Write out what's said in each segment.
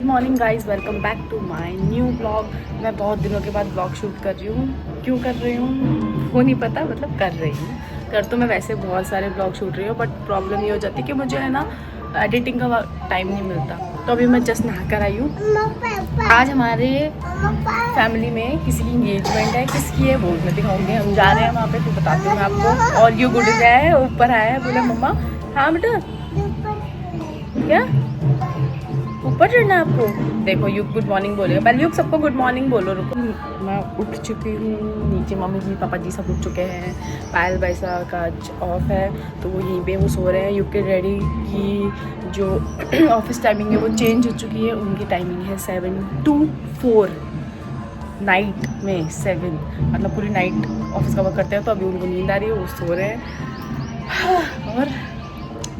Good morning guys, welcome back to my new blog. मैं बहुत दिनों के बाद ब्लॉग शूट कर रही हूँ। क्यों कर रही हूँ वो नहीं पता, मतलब कर रही हूँ। कर तो मैं वैसे बहुत सारे ब्लॉग शूट रही हूँ, बट प्रॉब्लम ये हो जाती है कि मुझे है ना एडिटिंग का टाइम नहीं मिलता। तो अभी मैं जस्ट नहा कर आई हूँ। आज हमारे फैमिली में किसी की इंगेजमेंट है। किसकी है वो मैं दिखाऊंगी। हम जा रहे हैं वहाँ पे, तो बताती हूँ मैं आपको। और यू गुड है ऊपर आया है, बोले मम्मा हाँ बेटा क्या ऊपर चढ़ना है आपको। देखो युग गुड मॉर्निंग बोलेगा। पहले युग सबको गुड मॉर्निंग बोलो। रुको, मैं उठ चुकी हूँ। नीचे मम्मी जी पापा जी सब उठ चुके हैं। पायल भाई साहब का ऑफ है तो वो यहीं पे वो सो रहे हैं। युग के डैडी की जो ऑफिस टाइमिंग है वो चेंज हो चुकी है। उनकी टाइमिंग है 7 to 4 नाइट में 7, मतलब पूरी नाइट ऑफिस का वर्क करते हैं। तो अभी उनको नींद आ रही है, वो सो रहे हैं। और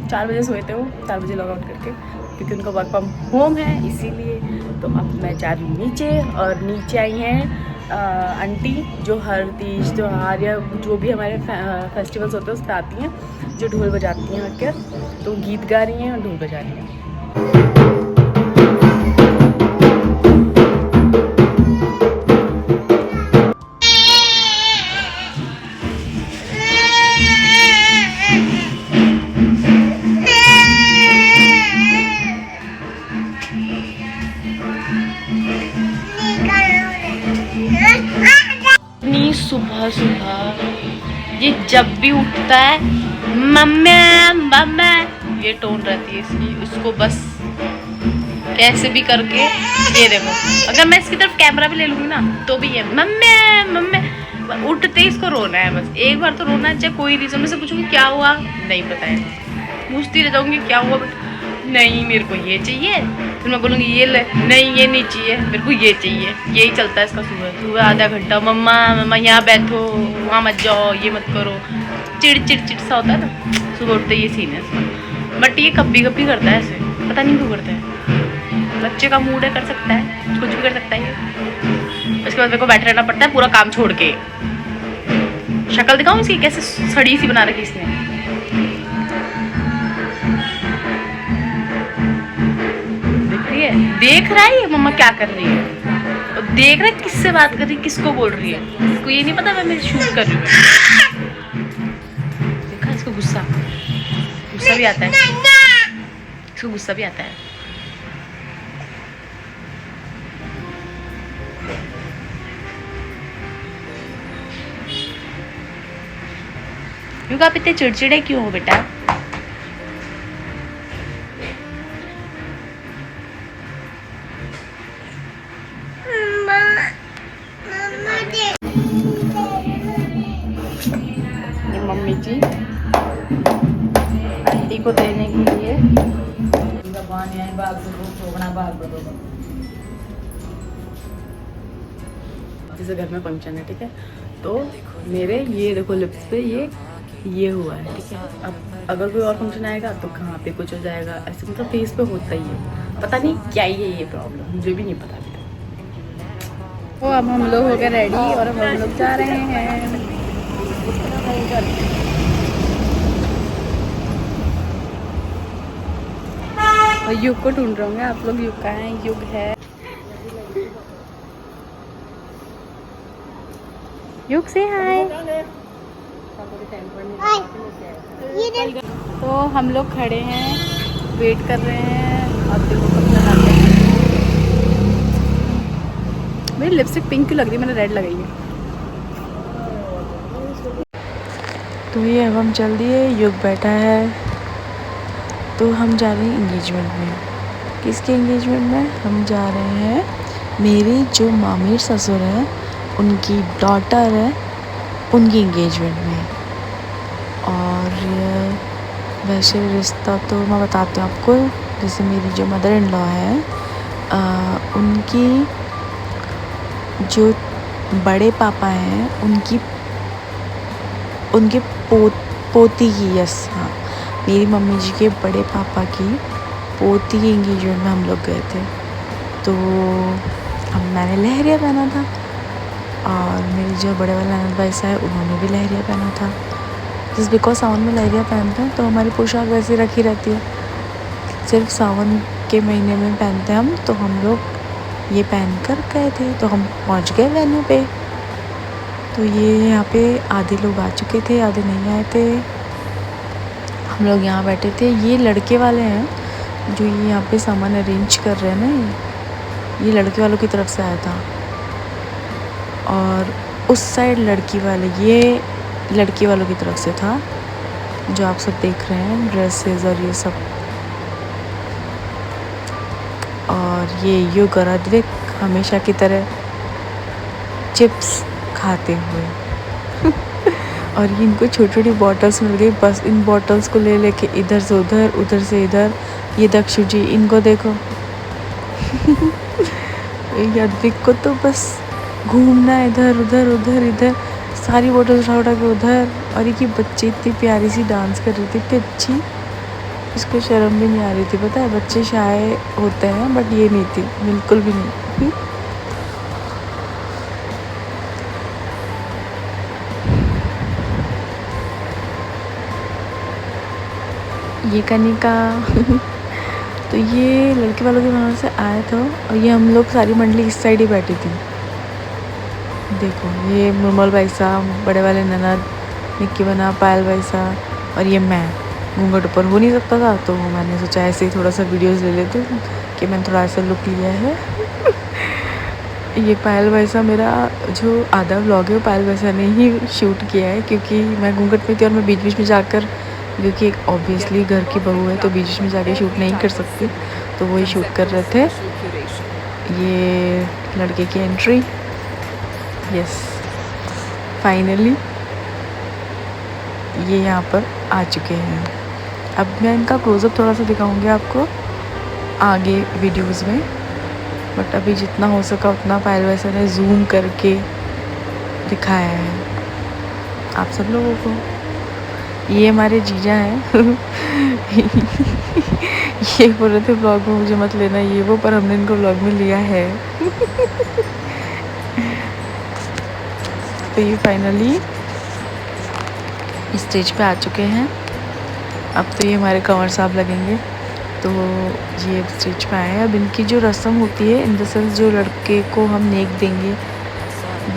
4 बजे सोए थे वो, 4 बजे लॉग आउट करके, क्योंकि उनका वर्क फ्रॉम होम है इसीलिए। तो अब मैं जा रही हूँ नीचे। और नीचे आई हैं आंटी, जो हर तीज त्योहार या जो भी हमारे फेस्टिवल्स होते हैं उस पर आती हैं, जो ढोल बजाती हैं आकर। तो गीत गा रही हैं और ढोल बजा रही हैं। सुबह सुबह ये जब भी उठता है मम्मा मम्मा, ये टोन रहती है इसकी। उसको बस कैसे भी करके, ये देखो, अगर मैं इसकी तरफ कैमरा भी ले लूंगी ना तो भी ये मम्मा मम्मा। उठते ही इसको रोना है बस। एक बार तो रोना है, चाहे कोई रीजन में से पूछूंगी क्या हुआ, नहीं पता है, पूछती रह जाऊंगी क्या हुआ, नहीं मेरे को ये चाहिए। फिर मैं बोलूँगी ये ले, नहीं ये नहीं चाहिए, मेरे को ये चाहिए। यही चलता है इसका सुबह सुबह आधा घंटा। मम्मा मम्मा यहाँ बैठो, वहाँ मत जाओ, ये मत करो। चिड़ चिड़ चिड़ सा होता है ना सुबह उठते, ये सीन है इसका। बट ये कभी कभी करता है ऐसे, पता नहीं क्यों करता है। बच्चे का मूड है, कर सकता है, कुछ भी कर सकता है ये। उसके बाद मेरे को बैठे रहना पड़ता है पूरा काम छोड़ के। शक्ल दिखाऊँ इसकी, कैसे सड़ी सी बना रखी इसने। देख रहा है ये मम्मा क्या कर रही है, और देख रहा है किससे बात कर रही है, किसको बोल रही है। इसको ये नहीं पता मैं शूट कर रही हूँ। देखा इसको गुस्सा गुस्सा भी आता है, इसको गुस्सा भी आता है। क्यों आप इतने चिड़चिड़े क्यों हो बेटा? मम्मी जी आंटी को देने के लिए जैसे घर में फंक्शन है, ठीक है, तो मेरे ये देखो लिप्स पे ये हुआ है, ठीक है। अब अगर कोई और फंक्शन आएगा तो कहाँ पे कुछ हो जाएगा, ऐसे मतलब फेस पे होता ही है। पता नहीं क्या ही है ये प्रॉब्लम, मुझे भी नहीं पता अभी तक। तो अब हम लोग हो गए रेडी और अब हम लोग जा रहे हैं। और युग को ढूंढ रहे होंगे आप लोग, युग कहाँ है? युग है, युग से हाय। तो हम लोग खड़े हैं, वेट कर रहे हैं। अब देखो कब तक आते हैं। मेरी लिपस्टिक पिंक क्यों लग रही है, मैंने रेड लगाई है। तो ये अब हम चल दिए, युग बैठा है। तो हम जा रहे हैं इंगेजमेंट में। किसके इंगेजमेंट में? हम जा रहे हैं मेरी जो मामी ससुर है उनकी डॉटर है, उनकी इंगेजमेंट में। और वैसे रिश्ता तो मैं बताती हूँ आपको। जैसे मेरी जो मदर इन लॉ है, उनकी जो बड़े पापा हैं उनके पोती की, यस हाँ, मेरी मम्मी जी के बड़े पापा की पोती की इंगेजमेंट में हम लोग गए थे। तो अब मैंने लहरिया पहना था और मेरे जो बड़े वाले ननद भाई साहब उन्होंने भी लहरिया पहना था। जस्ट बिकॉज सावन में लहरिया पहनते हैं तो हमारी पोशाक वैसी रखी रहती है। सिर्फ सावन के महीने में पहनते हैं हम, तो हम लोग ये पहन कर गए थे। तो हम पहुंच गए वेन्यू पे। तो ये यहाँ पे आधे लोग आ चुके थे, आधे नहीं आए थे। हम लोग यहाँ बैठे थे। ये लड़के वाले हैं जो ये यहाँ पे सामान अरेंज कर रहे हैं ना, ये लड़के वालों की तरफ से आया था। और उस साइड लड़की वाले, ये लड़की वालों की तरफ से था, जो आप सब देख रहे हैं ड्रेसेस और ये सब। और ये युग और अद्विक हमेशा की तरह चिप्स खाते हुए और ये इनको छोटी छोटी बॉटल्स मिल गई, बस इन बॉटल्स को ले लेके इधर से उधर, उधर से इधर। ये दक्षु जी, इनको देखो अद्विक को तो बस घूमना इधर उधर उधर इधर, सारी बोतल उठा उठा के उधर। और ये बच्ची इतनी प्यारी सी डांस कर रही थी, इतनी अच्छी, इसको शर्म भी नहीं आ रही थी। पता है बच्चे शाय होते हैं, बट ये नहीं थी, बिल्कुल भी नहीं। ये कनिका तो ये लड़के वालों के वहाँ से आया था, और ये हम लोग सारी मंडली इस साइड ही बैठी थी। देखो ये मुरमल भाई साहब, बड़े वाले ननद, निक्की बना, पायल भाई साहब, और ये मैं। घूंघट ऊपर हो नहीं सकता था, तो मैंने सोचा ऐसे ही थोड़ा सा वीडियोस ले लेते कि मैंने थोड़ा ऐसा लुक लिया है। ये पायल भाई साहब, मेरा जो आधा व्लॉग है वो पायल भाई साहब ने ही शूट किया है, क्योंकि मैं घूंघट में थी और मैं बीच बीच में जाकर, क्योंकि एक ऑब्वियसली घर की बहू है तो बीच बीच में जाके शूट नहीं कर सकती, तो वही शूट कर रहे थे। ये लड़के की एंट्री, यस फाइनली ये यहाँ पर आ चुके हैं। अब मैं इनका क्लोजअप थोड़ा सा दिखाऊंगी आपको आगे वीडियोस में, बट अभी जितना हो सका उतना पायल वैसे ने जूम करके दिखाया है आप सब लोगों को। ये हमारे जीजा हैं ये बोल रहे थे ब्लॉग में मुझे मत लेना ये वो, पर हमने इनको ब्लॉग में लिया है तो ये फाइनली स्टेज पे आ चुके हैं। अब तो ये हमारे कंवर साहब लगेंगे, तो ये स्टेज पे आए हैं। अब इनकी जो रस्म होती है, इन द सेंस जो लड़के को हम नेक देंगे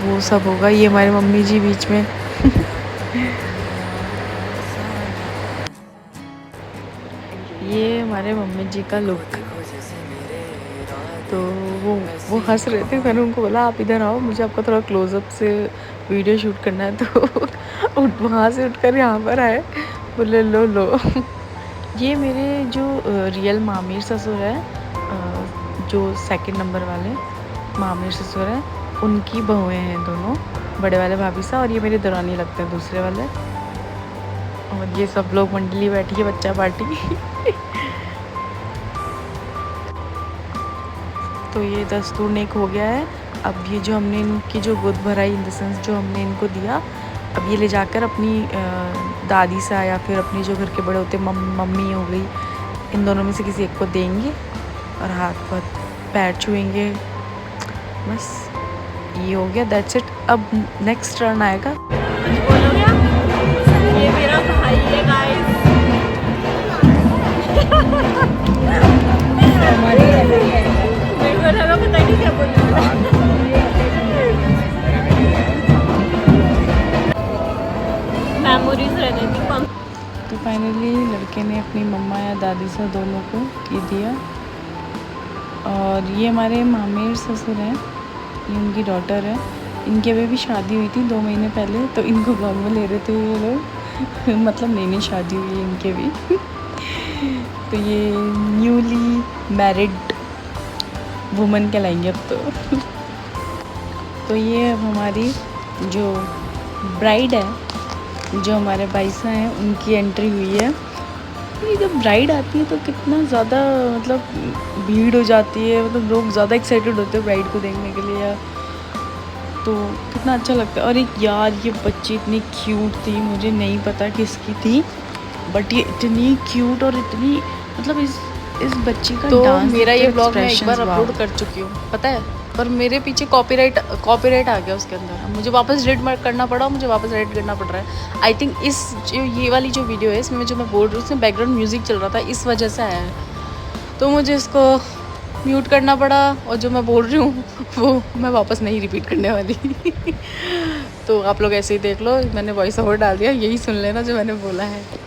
वो सब होगा। ये हमारे मम्मी जी बीच में ये हमारे मम्मी जी का लुक। तो वो हंस रहे थे, मैंने उनको बोला आप इधर आओ, मुझे आपका थोड़ा क्लोजअप से वीडियो शूट करना है। तो वहाँ से उठकर यहाँ पर आए, बोले लो लो ये मेरे जो रियल मामीर ससुर है, जो सेकंड नंबर वाले मामीर ससुर हैं, उनकी बहुएं हैं दोनों, बड़े वाले भाभी साहब, और ये मेरे दौरानी लगते हैं दूसरे वाले। और ये सब लोग मंडली बैठी है, बच्चा पार्टी तो ये दस्तूर नेक हो गया है। अब ये जो हमने इनकी जो गोद भराई, इन द सेंस जो हमने इनको दिया, अब ये ले जाकर अपनी दादी सा या फिर अपने जो घर के बड़े होते मम्मी हो गई, इन दोनों में से किसी एक को देंगे और हाथ पर पैर छुएंगे। बस ये हो गया, दैट्स इट। अब नेक्स्ट टर्न आएगा। ये मेरा भाई है गाइस पता नहीं क्या बोल मेमोरीज रहने थी। तो फाइनली लड़के ने अपनी मम्मा या दादी से दोनों को ये दिया। और ये हमारे मामेर ससुर हैं, ये उनकी डॉटर है। इनकी अभी भी शादी हुई थी 2 महीने पहले, तो इनको ब्लॉग में ले रहे थे ये लोग मतलब नई शादी हुई है इनके भी तो ये न्यूली मैरिड वुमन कहलाएंगे अब तो ये अब हमारी जो ब्राइड है, जो हमारे भाई साहब हैं, उनकी एंट्री हुई है। ये जब ब्राइड आती है तो कितना ज़्यादा मतलब भीड़ हो जाती है, मतलब लोग ज़्यादा एक्साइटेड होते हैं ब्राइड को देखने के लिए, तो कितना अच्छा लगता है। और एक यार ये बच्ची इतनी क्यूट थी, मुझे नहीं पता किसकी थी, बट ये इतनी क्यूट और इतनी मतलब इस बच्ची का तो डांस, मेरा ये ब्लॉग मैं एक बार expressions, अपलोड कर चुकी हूँ पता है, पर मेरे पीछे कॉपीराइट आ गया उसके अंदर, मुझे वापस एडिट करना पड़ा, मुझे वापस एडिट करना पड़ रहा है। आई थिंक इस जो ये वाली जो वीडियो है, इसमें जो मैं बोल रही हूँ उसमें बैकग्राउंड म्यूजिक चल रहा था, इस वजह से आया है। तो मुझे इसको म्यूट करना पड़ा और जो मैं बोल रही हूँ वो मैं वापस नहीं रिपीट करने वाली। तो आप लोग ऐसे ही देख लो, मैंने वॉइस ओवर डाल दिया, यही सुन लेना जो मैंने बोला है।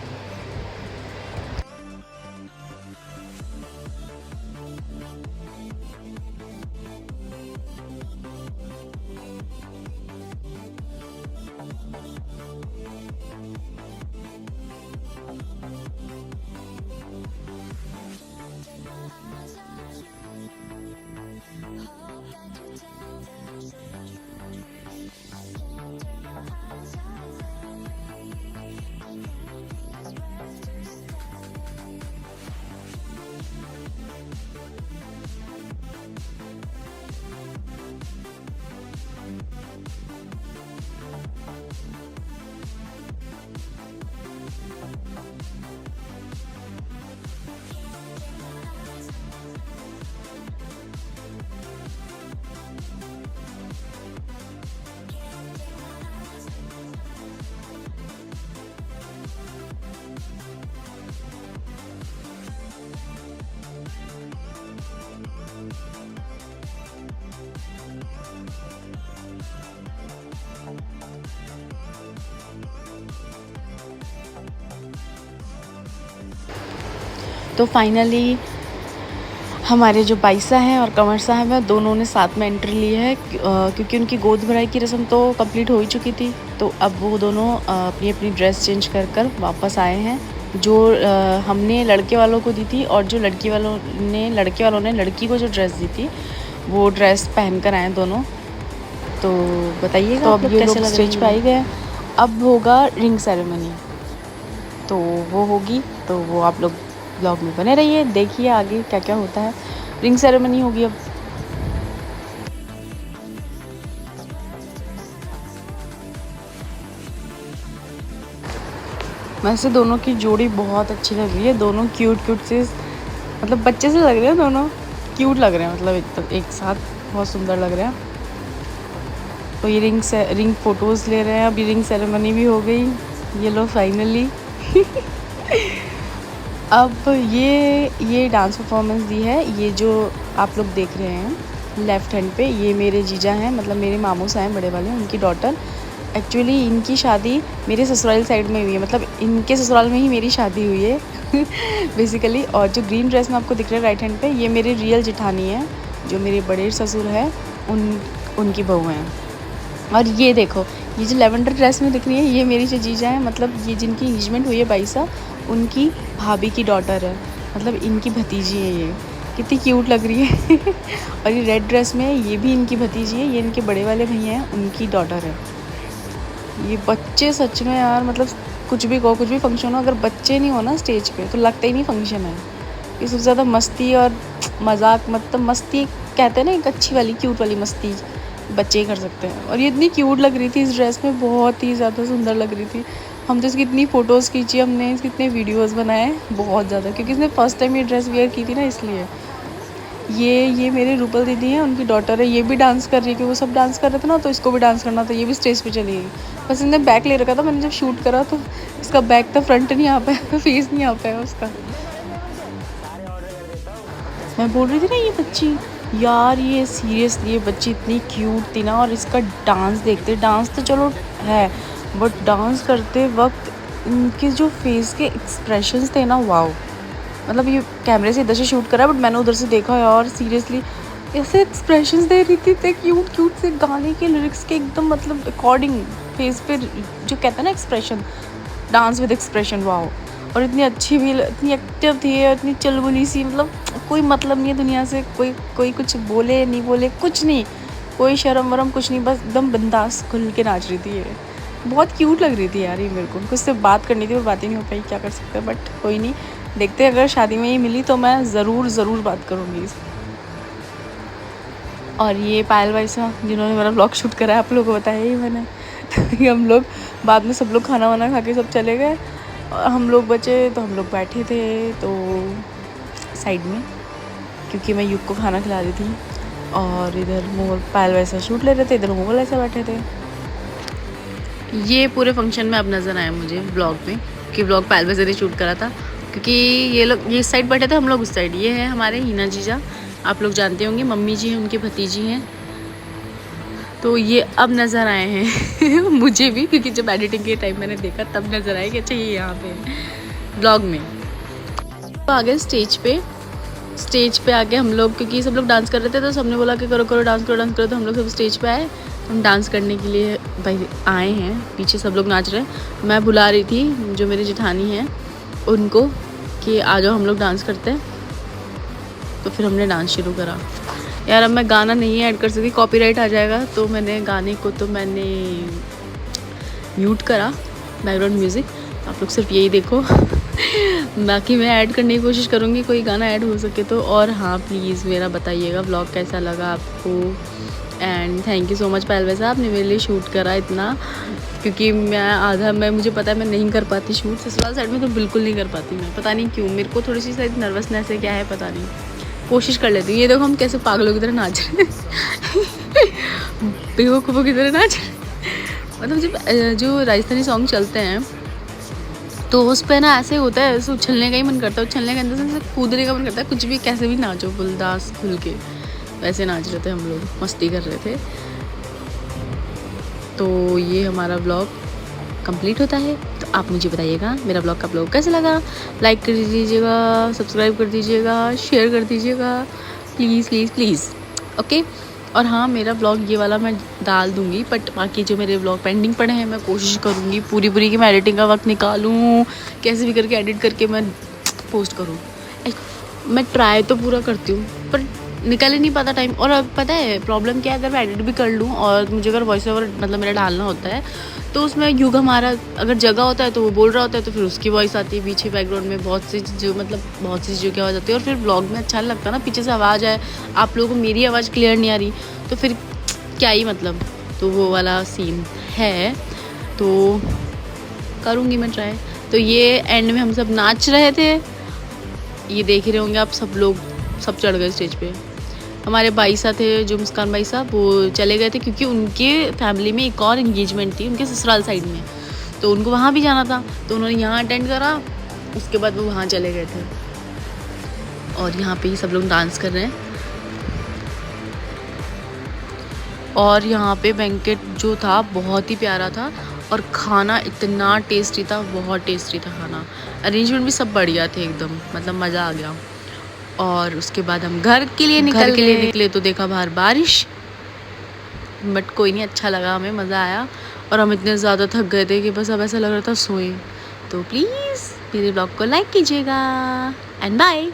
तो फाइनली हमारे जो बाइसा हैं और कंवर साहब हैं दोनों ने साथ में एंट्री ली है, क्योंकि उनकी गोद भराई की रस्म तो कंप्लीट हो ही चुकी थी। तो अब वो दोनों अपनी अपनी ड्रेस चेंज कर वापस आए हैं। जो हमने लड़के वालों को दी थी और जो लड़के वालों ने लड़की को जो ड्रेस दी थी वो ड्रेस पहन कर आए दोनों। तो बताइएगा तो अब ये लोग स्टेज पे आई गए। अब होगा रिंग सेरेमनी, तो वो होगी, तो वो आप लोग ब्लॉग में बने रहिए, देखिए आगे क्या क्या होता है। रिंग सेरेमनी होगी अब। वैसे दोनों की जोड़ी बहुत अच्छी लग रही है, दोनों क्यूट से, मतलब बच्चे से लग रहे हैं, दोनों क्यूट लग रहे हैं, मतलब एक साथ बहुत सुंदर लग रहे हैं। तो ये रिंग फोटोज़ ले रहे हैं। अभी रिंग सेरेमनी भी हो गई, ये लो फाइनली। अब ये डांस परफॉर्मेंस दी है, ये जो आप लोग देख रहे हैं लेफ़्ट हैंड पे, ये मेरे जीजा हैं, मतलब मेरे मामू हैं बड़े वाले, उनकी डॉटर। एक्चुअली इनकी शादी मेरे ससुराल साइड में हुई है, मतलब इनके ससुराल में ही मेरी शादी हुई है बेसिकली। और जो ग्रीन ड्रेस में आपको दिख रहा है राइट हैंड पे, ये मेरे रियल जेठानी है, जो मेरे बड़े ससुर है उनकी बहू हैं। और ये देखो, ये जो लेवेंडर ड्रेस में दिख रही है, ये मेरी जो जीजा है, मतलब ये जिनकी इंगेजमेंट हुई है बाईसा, उनकी भाभी की डॉटर है, मतलब इनकी भतीजी है। ये कितनी क्यूट लग रही है और ये रेड ड्रेस में ये भी इनकी भतीजी है, ये इनके बड़े वाले भैया हैं, उनकी डॉटर है। ये बच्चे सच में यार, मतलब कुछ भी कहो, कुछ भी फंक्शन हो, अगर बच्चे नहीं हो ना स्टेज पे तो लगता ही नहीं फंक्शन है। ये सबसे ज़्यादा मस्ती और मजाक, मतलब मस्ती कहते हैं ना, एक अच्छी वाली क्यूट वाली मस्ती बच्चे ही कर सकते हैं। और ये इतनी क्यूट लग रही थी इस ड्रेस में, बहुत ही ज़्यादा सुंदर लग रही थी। हम तो इसकी इतनी फ़ोटोज़ खींची, हमने इसके इतने वीडियोज़ बनाए बहुत ज़्यादा, क्योंकि इसने फर्स्ट टाइम ये ड्रेस वेयर की थी ना, इसलिए। ये मेरे रूपल दीदी हैं, उनकी डॉटर है, ये भी डांस कर रही है, क्योंकि वो सब डांस कर रहे थे ना, तो इसको भी डांस करना था, ये भी स्टेज पे चली गई। बस इसने बैक ले रखा था, मैंने जब शूट करा तो इसका बैक था, फ्रंट नहीं आ पाया, फेस नहीं आ पाया उसका। मैं बोल रही थी ना, ये बच्ची यार, ये सीरियसली ये बच्ची इतनी क्यूट थी ना, और इसका डांस देखते, डांस तो चलो है, बट डांस करते वक्त इनके जो फेस के एक्सप्रेशंस थे ना, वाओ। मतलब ये कैमरे से इधर से शूट करा, बट मैंने उधर से देखा यार, सीरियसली ऐसे एक्सप्रेशंस दे रही थी, इतने क्यूट से गाने के लिरिक्स के एकदम, मतलब अकॉर्डिंग फेस पे जो कहते हैं ना expression, dance with expression, wow. और इतनी अच्छी भी, इतनी एक्टिव थी और इतनी चलबुली सी, मतलब कोई मतलब नहीं है दुनिया से, कोई कुछ बोले नहीं बोले, कुछ नहीं, कोई शर्म वरम कुछ नहीं, बस एकदम बिंदास खुल के नाच रही थी। ये बहुत क्यूट लग रही थी यार, ये मेरे को कुछ से बात करनी थी, वो बात ही नहीं हो पाई, क्या कर सकते हैं, बट कोई नहीं, देखते अगर शादी में ये मिली तो मैं ज़रूर बात करूँगी। और ये पायल भाई साहब जिन्होंने मेरा ब्लॉग शूट करा है, आप लोगों को बताया ही मैंने। तो हम लोग बाद में सब लोग खाना वाना खा के सब चले गए, और हम लोग बचे, तो हम लोग बैठे थे तो साइड में, क्योंकि मैं युग को खाना खिला रही थी, और इधर मोहल पायल वैसा शूट ले रहे थे, इधर मोहल ऐसा बैठे थे। ये पूरे फंक्शन में अब नज़र आया मुझे ब्लॉग में, कि ब्लॉग पायल वैसे ने शूट करा था, क्योंकि ये लोग ये इस साइड बैठे थे, हम लोग उस साइड। ये है हमारे हीना जीजा, आप लोग जानते होंगे, मम्मी जी हैं, उनकी भतीजी हैं। तो ये अब नज़र आए हैं मुझे भी, क्योंकि जब एडिटिंग के टाइम मैंने देखा तब नज़र आया कि अच्छा ये यहाँ पे ब्लॉग में। तो आ गए स्टेज पे आके हम लोग, क्योंकि सब लोग डांस कर रहे थे तो सबने बोला कि करो करो डांस करो। तो हम लोग सब स्टेज पे आए, हम डांस करने के लिए भाई आए हैं। पीछे सब लोग नाच रहे हैं। मैं बुला रही थी जो मेरी जेठानी हैं उनको कि आ जाओ हम लोग डांस करते हैं। तो फिर हमने डांस शुरू करा। यार अब मैं गाना नहीं ऐड कर सकती, कॉपीराइट आ जाएगा, तो मैंने गाने को तो मैंने म्यूट करा, बैकग्राउंड म्यूज़िक। तो आप लोग सिर्फ यही देखो बाकी मैं ऐड करने की कोशिश करूँगी, कोई गाना ऐड हो सके तो। और हाँ प्लीज़ मेरा बताइएगा व्लॉग कैसा लगा आपको। And thank you so much पहलवे साहब, आपने मेरे लिए शूट करा इतना, क्योंकि मुझे पता है मैं नहीं कर पाती शूट। ससुराल साइड में तो बिल्कुल नहीं कर पाती मैं, पता नहीं क्यों, मेरे को थोड़ी सी शायद नर्वसनेस है, क्या है पता नहीं। कोशिश कर लेती हूँ। ये देखो हम कैसे पागलों की तरह नाच रहे हैं बेवकूफ़ों की तरह नाच रहे हैं। मतलब जब जो राजस्थानी सॉन्ग चलते हैं तो उस पर ना ऐसे होता है, ऐसे उछलने का ही मन करता है, उछलने के अंदर से कूदने का मन करता है, कुछ भी कैसे भी नाचो फुलदास खुल के। वैसे नाच रहे थे हम लोग, मस्ती कर रहे थे। तो ये हमारा व्लॉग कंप्लीट होता है। तो आप मुझे बताइएगा मेरा ब्लॉग आप लोगों को कैसा लगा। लाइक कर दीजिएगा, सब्सक्राइब कर दीजिएगा, शेयर कर दीजिएगा, प्लीज़ प्लीज़ प्लीज़। ओके। और हाँ मेरा ब्लॉग ये वाला मैं डाल दूँगी, बट बाकी जो मेरे ब्लॉग पेंडिंग पड़े हैं मैं कोशिश करूँगी पूरी कि मैं एडिटिंग का वक्त निकालूँ, कैसे भी करके एडिट करके मैं पोस्ट करूँ। मैं ट्राई तो पूरा करती हूँ पर निकल ही नहीं पाता टाइम। और अब पता है प्रॉब्लम क्या है, अगर मैं एडिट भी कर लूँ और मुझे अगर वॉइस ओवर मतलब मेरा डालना होता है तो उसमें युग हमारा अगर जगह होता है तो वो बोल रहा होता है, तो फिर उसकी वॉइस आती है पीछे बैकग्राउंड में, बहुत सी चीज़ों की आवाज़ आती है। और फिर ब्लॉग में अच्छा नहीं लगता ना, पीछे से आवाज़ आए, आप लोगों को मेरी आवाज़ क्लियर नहीं आ रही तो फिर क्या ही मतलब। तो वो वाला सीन है, तो करूँगी मैं ट्राई। तो ये एंड में हम सब नाच रहे थे, ये देख ही रहे होंगे आप, सब लोग सब चढ़ गए स्टेज पे। हमारे भाई साहब थे जो मुस्कान भाई साहब, वो चले गए थे क्योंकि उनके फैमिली में एक और इंगेजमेंट थी उनके ससुराल साइड में, तो उनको वहाँ भी जाना था, तो उन्होंने यहाँ अटेंड करा, उसके बाद वो वहाँ चले गए थे। और यहाँ पे ही सब लोग डांस कर रहे हैं। और यहाँ पे बैंकेट जो था बहुत ही प्यारा था और खाना इतना टेस्टी था, बहुत टेस्टी था खाना। अरेंजमेंट भी सब बढ़िया थे एकदम, मतलब मज़ा आ गया। और उसके बाद हम घर के लिए निकले तो देखा बाहर बारिश, बट कोई नहीं, अच्छा लगा, हमें मज़ा आया। और हम इतने ज़्यादा थक गए थे कि बस अब ऐसा लग रहा था सोएं। तो प्लीज़ मेरे ब्लॉग को लाइक कीजिएगा एंड बाय।